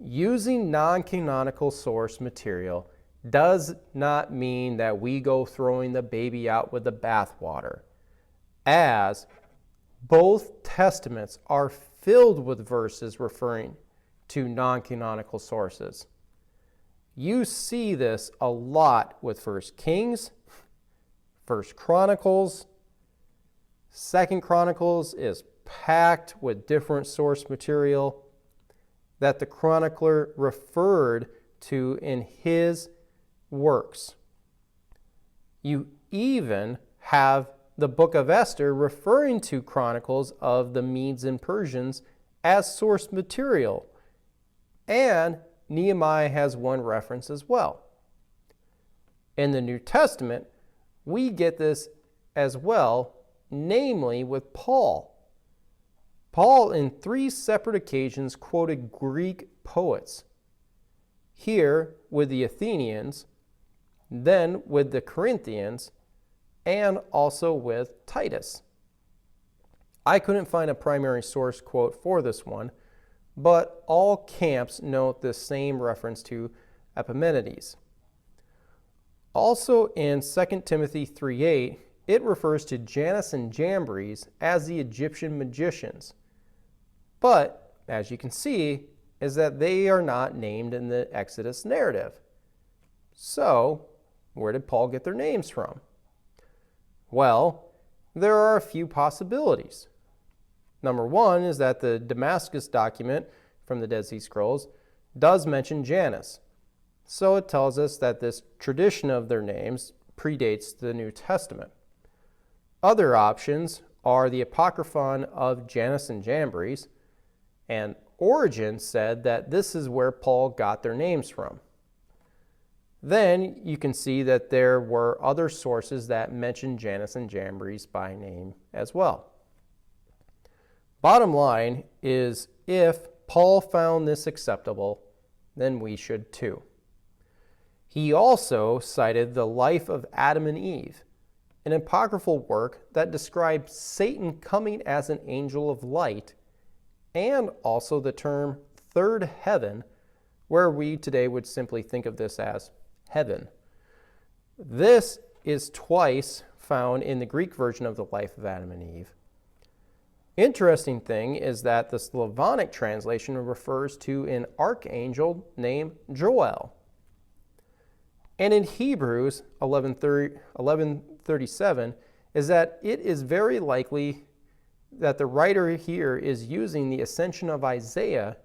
Using non-canonical source material does not mean that we go throwing the baby out with the bathwater, as both testaments are filled with verses referring to non-canonical sources. You see this a lot with 1 Kings, 1 Chronicles. 2 Chronicles is packed with different source material that the chronicler referred to in his works. You even have the book of Esther referring to chronicles of the Medes and Persians as source material, and Nehemiah has one reference as well. In the New Testament, we get this as well, namely with Paul. Paul, in 3 separate occasions, quoted Greek poets. Here with the Athenians, then with the Corinthians, and also with Titus. I couldn't find a primary source quote for this one, but all camps note the same reference to Epimenides. Also in 2 Timothy 3:8, it refers to Jannes and Jambres as the Egyptian magicians. But, as you can see, is that they are not named in the Exodus narrative. So, where did Paul get their names from? Well, there are a few possibilities. Number one is that the Damascus document from the Dead Sea Scrolls does mention Jannes. So it tells us that this tradition of their names predates the New Testament. Other options are the Apocryphon of Jannes and Jambres, and Origen said that this is where Paul got their names from. Then you can see that there were other sources that mention Jannes and Jambres by name as well. Bottom line is, if Paul found this acceptable, then we should too. He also cited the life of Adam and Eve, an apocryphal work that describes Satan coming as an angel of light, and also the term third heaven, where we today would simply think of this as heaven. This is twice found in the Greek version of the life of Adam and Eve. Interesting thing is that the Slavonic translation refers to an archangel named Joel. And in Hebrews 11:37 is that it is very likely that the writer here is using the ascension of Isaiah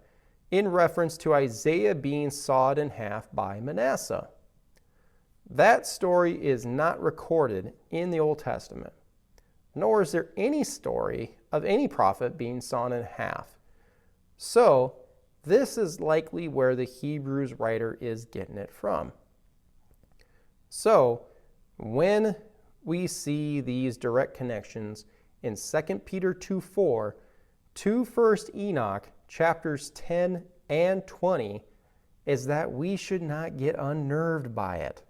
in reference to Isaiah being sawed in half by Manasseh. That story is not recorded in the Old Testament, nor is there any story of any prophet being sawn in half. So, this is likely where the Hebrews writer is getting it from. So, when we see these direct connections in 2 Peter 2:4 to 1 Enoch chapters 10 and 20, is that we should not get unnerved by it.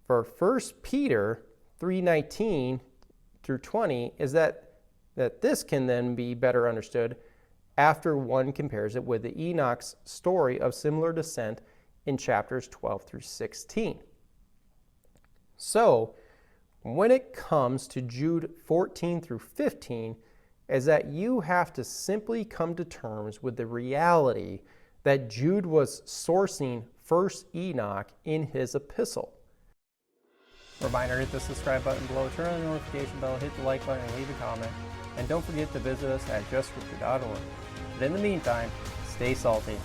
For 1 Peter 3:19 through 20 is that this can then be better understood after one compares it with the Enoch's story of similar descent in chapters 12 through 16. So, when it comes to Jude 14 through 15, is that you have to simply come to terms with the reality that Jude was sourcing 1 Enoch in his epistle. Reminder, hit the subscribe button below, turn on the notification bell, hit the like button, and leave a comment. And don't forget to visit us at justscripture.org. But in the meantime, stay salty.